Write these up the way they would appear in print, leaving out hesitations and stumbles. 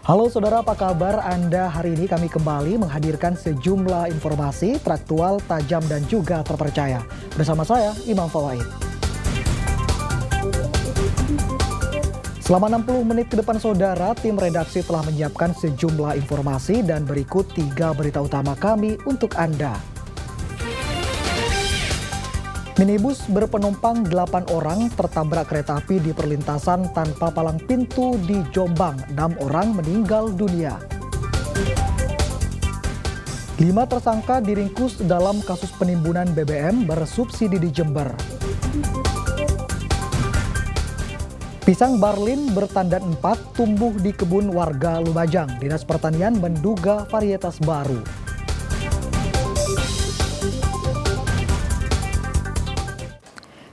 Halo saudara, apa kabar Anda? Hari ini kami kembali menghadirkan sejumlah informasi teraktual, tajam dan juga terpercaya. Bersama saya, Imam Fawaid. Selama 60 menit ke depan saudara, tim redaksi telah menyiapkan sejumlah informasi dan berikut 3 berita utama kami untuk Anda. Minibus berpenumpang 8 orang tertabrak kereta api di perlintasan tanpa palang pintu di Jombang. 6 orang meninggal dunia. 5 tersangka diringkus dalam kasus penimbunan BBM bersubsidi di Jember. Pisang Barlin bertandan 4 tumbuh di kebun warga Lumajang. Dinas Pertanian menduga varietas baru.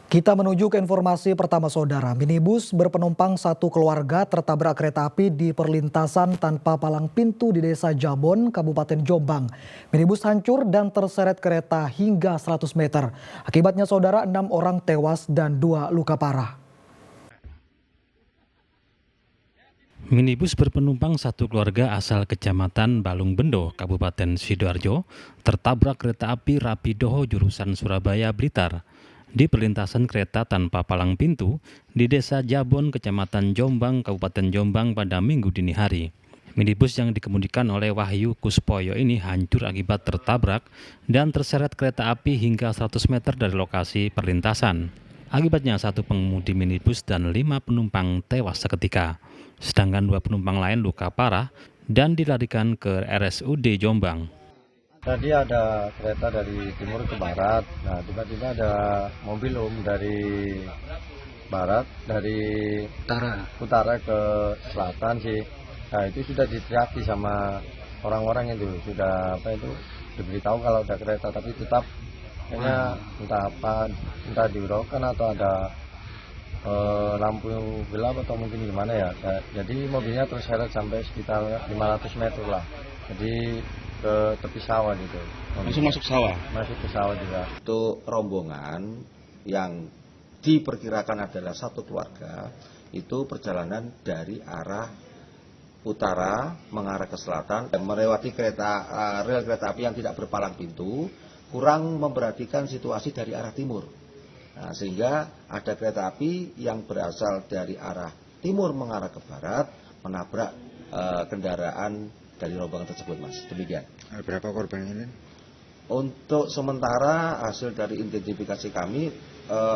Kita menuju ke informasi pertama saudara. Minibus berpenumpang 1 keluarga tertabrak kereta api di perlintasan tanpa palang pintu di Desa Jabon, Kabupaten Jombang. Minibus hancur dan terseret kereta hingga 100 meter. Akibatnya saudara 6 orang tewas dan 2 luka parah. Minibus berpenumpang 1 keluarga asal Kecamatan Balung Bendo, Kabupaten Sidoarjo, tertabrak kereta api Rapidoho jurusan Surabaya Blitar di perlintasan kereta tanpa palang pintu di Desa Jabon, Kecamatan Jombang, Kabupaten Jombang pada Minggu dini hari. Minibus yang dikemudikan oleh Wahyu Kuspoyo ini hancur akibat tertabrak dan terseret kereta api hingga 100 meter dari lokasi perlintasan. Akibatnya 1 pengemudi minibus dan 5 penumpang tewas seketika. Sedangkan 2 penumpang lain luka parah dan dilarikan ke RSUD Jombang. Tadi ada kereta dari timur ke barat. Nah, tiba-tiba ada mobil dari barat, dari utara ke selatan sih. Nah, itu sudah diteriaki sama orang-orang itu, sudah diberitahu kalau ada kereta, tapi tetap kayaknya entah diuraukan atau ada lampu gelap atau mungkin gimana ya. Jadi mobilnya terseret sampai sekitar 500 meter lah. Jadi ke tepi sawah gitu. Langsung masuk sawah? Masuk ke sawah juga. Itu rombongan yang diperkirakan adalah 1 keluarga, itu perjalanan dari arah utara mengarah ke selatan, dan melewati rel kereta api yang tidak berpalang pintu, kurang memperhatikan situasi dari arah timur. Nah, sehingga ada kereta api yang berasal dari arah timur mengarah ke barat, menabrak kendaraan dari rombongan tersebut, Mas. Demikian. Berapa korban ini? Untuk sementara hasil dari identifikasi kami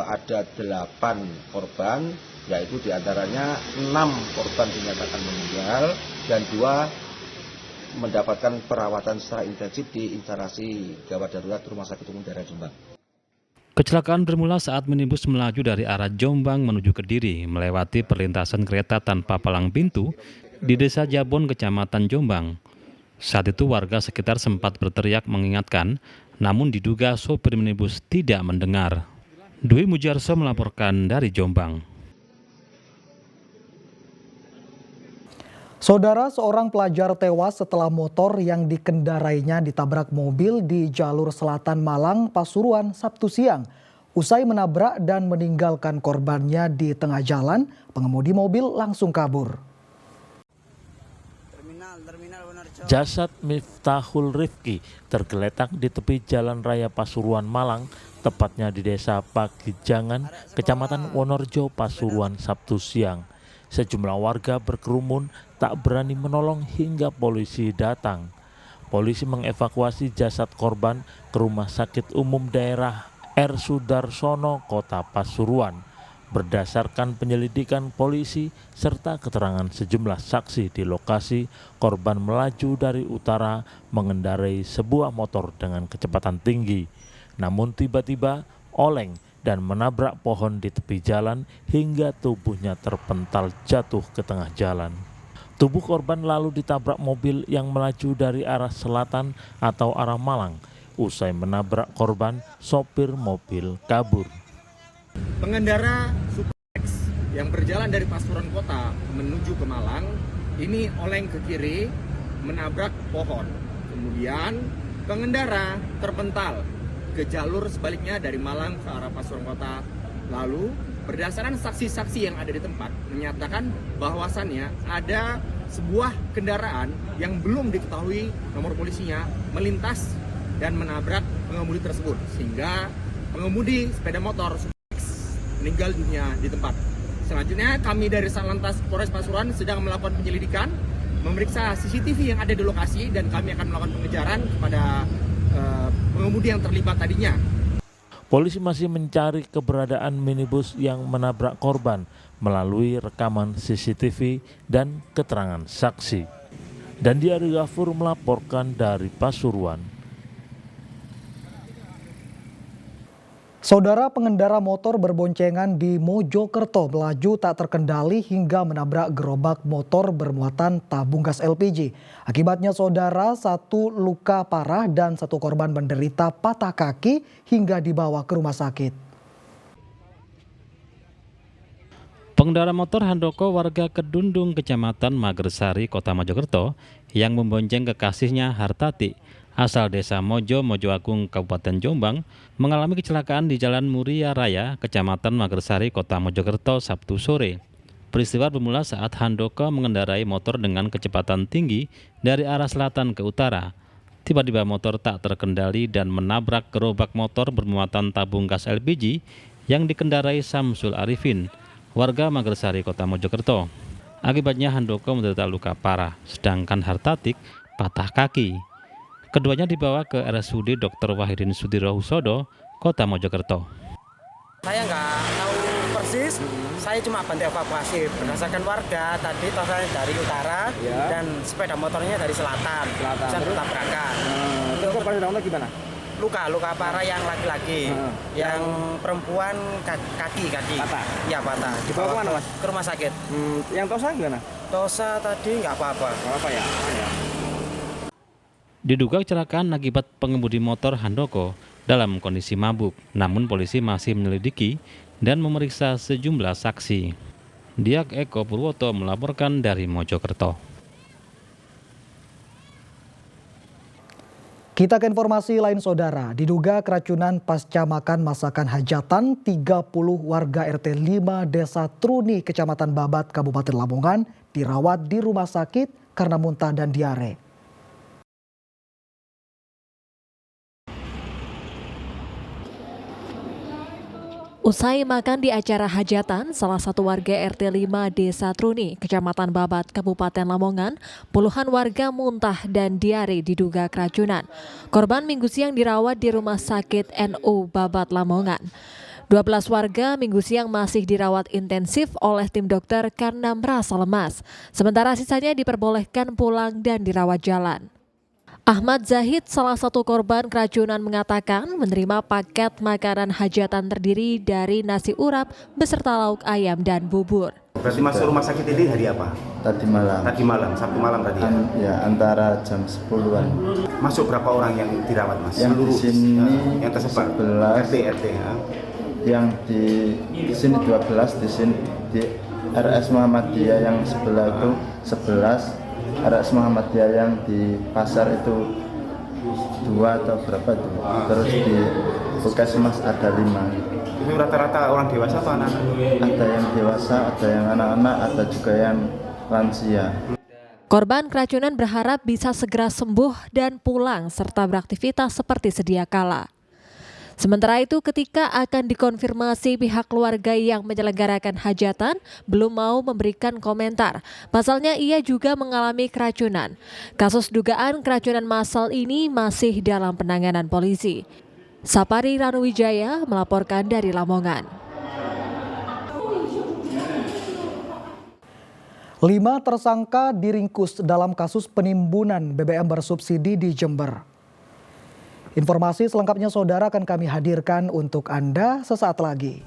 ada 8 korban, yaitu diantaranya 6 korban dinyatakan meninggal dan 2 mendapatkan perawatan secara intensif di instalasi gawat darurat Rumah Sakit Umum Daerah Jombang. Kecelakaan bermula saat minibus melaju dari arah Jombang menuju Kediri, melewati perlintasan kereta tanpa palang pintu di Desa Jabon, Kecamatan Jombang. Saat itu warga sekitar sempat berteriak mengingatkan, namun diduga sopir minibus tidak mendengar. Dwi Mujarso melaporkan dari Jombang. Saudara, seorang pelajar tewas setelah motor yang dikendarainya ditabrak mobil di jalur selatan Malang, Pasuruan, Sabtu siang. Usai menabrak dan meninggalkan korbannya di tengah jalan, pengemudi mobil langsung kabur. Jasad Miftahul Rifki tergeletak di tepi jalan raya Pasuruan Malang, tepatnya di desa Pagijangan, Kecamatan Wonorejo, Pasuruan, Sabtu siang. Sejumlah warga berkerumun tak berani menolong hingga polisi datang. Polisi mengevakuasi jasad korban ke Rumah Sakit Umum Daerah R. Sudarsono, Kota Pasuruan. Berdasarkan penyelidikan polisi serta keterangan sejumlah saksi di lokasi, korban melaju dari utara mengendarai sebuah motor dengan kecepatan tinggi. Namun tiba-tiba oleng dan menabrak pohon di tepi jalan hingga tubuhnya terpental jatuh ke tengah jalan. Tubuh korban lalu ditabrak mobil yang melaju dari arah selatan atau arah Malang. Usai menabrak korban, sopir mobil kabur. Pengendara Superlex yang berjalan dari Pasuruan Kota menuju ke Malang ini oleng ke kiri menabrak pohon. Kemudian pengendara terpental ke jalur sebaliknya dari Malang ke arah Pasuruan Kota. Lalu berdasarkan saksi-saksi yang ada di tempat menyatakan bahwasannya ada sebuah kendaraan yang belum diketahui nomor polisinya melintas dan menabrak pengemudi tersebut, sehingga pengemudi sepeda motor meninggal dunia di tempat. Selanjutnya kami dari Satlantas Polres Pasuruan sedang melakukan penyelidikan, memeriksa CCTV yang ada di lokasi, dan kami akan melakukan pengejaran kepada pengemudi yang terlibat tadinya. Polisi masih mencari keberadaan minibus yang menabrak korban melalui rekaman CCTV dan keterangan saksi. Dan Diari Ghafur melaporkan dari Pasuruan. Saudara, pengendara motor berboncengan di Mojokerto melaju tak terkendali hingga menabrak gerobak motor bermuatan tabung gas LPG. Akibatnya saudara, satu luka parah dan satu korban menderita patah kaki hingga dibawa ke rumah sakit. Pengendara motor handoko warga Kedundung, Kecamatan Magersari, Kota Mojokerto yang membonceng kekasihnya Hartati asal desa Mojo Agung, Kabupaten Jombang, mengalami kecelakaan di Jalan Muria Raya, Kecamatan Magersari, Kota Mojokerto, Sabtu sore. Peristiwa bermula saat handoko mengendarai motor dengan kecepatan tinggi dari arah selatan ke utara. Tiba-tiba motor tak terkendali dan menabrak gerobak motor bermuatan tabung gas LPG yang dikendarai Samsul Arifin, warga Magersari, Kota Mojokerto. Akibatnya handoko menderita luka parah, sedangkan Hartatik patah kaki. Keduanya dibawa ke RSUD Dr. Wahidin Sudirohusodo, Kota Mojokerto. Saya nggak tahu persis, saya cuma bantu evakuasi berdasarkan warga. Tadi saya dari utara dan sepeda motornya dari selatan. Bisa bertabrakan. Itu pada gimana? Luka parah yang laki-laki, yang perempuan kaki. Patah? Ya patah. Dibawa ke mana, Mas? Ke rumah sakit. Yang Tosa gimana? Tosa tadi nggak apa-apa. Apa ya? Diduga kecelakaan akibat pengemudi motor handoko dalam kondisi mabuk, namun polisi masih menyelidiki dan memeriksa sejumlah saksi. Diak Eko Purwoto melaporkan dari Mojokerto. Kita ke informasi lain saudara, diduga keracunan pasca makan masakan hajatan 30 warga RT 5 Desa Truni, Kecamatan Babat, Kabupaten Lamongan dirawat di rumah sakit karena muntah dan diare. Usai makan di acara hajatan, salah satu warga RT 5 Desa Truni, Kecamatan Babat, Kabupaten Lamongan, puluhan warga muntah dan diare diduga keracunan. Korban minggu siang dirawat di Rumah Sakit NU Babat, Lamongan. 12 warga minggu siang masih dirawat intensif oleh tim dokter karena merasa lemas. Sementara sisanya diperbolehkan pulang dan dirawat jalan. Ahmad Zahid, salah satu korban keracunan, mengatakan menerima paket makanan hajatan terdiri dari nasi urap beserta lauk ayam dan bubur. Berarti masuk rumah sakit ini hari apa? Tadi malam. Tadi malam, Sabtu malam tadi ya? Ya, antara jam 10-an. Masuk berapa orang yang dirawat, Mas? Yang seluruh di sini yang tersebar? 11. RT ya? Yang di sini 12, di sini di RS Muhammadiyah yang sebelah itu 11. RS Muhammadiyah yang di pasar itu 2 atau berapa itu. Terus di Puskesmas ada 5. Itu rata-rata orang dewasa atau anak-anak? Ada yang dewasa, ada yang anak-anak, ada juga yang lansia. Korban keracunan berharap bisa segera sembuh dan pulang serta beraktivitas seperti sedia kala. Sementara itu, ketika akan dikonfirmasi, pihak keluarga yang menyelenggarakan hajatan belum mau memberikan komentar. Pasalnya ia juga mengalami keracunan. Kasus dugaan keracunan massal ini masih dalam penanganan polisi. Sapari Ranuwijaya melaporkan dari Lamongan. 5 tersangka diringkus dalam kasus penimbunan BBM bersubsidi di Jember. Informasi selengkapnya saudara akan kami hadirkan untuk Anda sesaat lagi.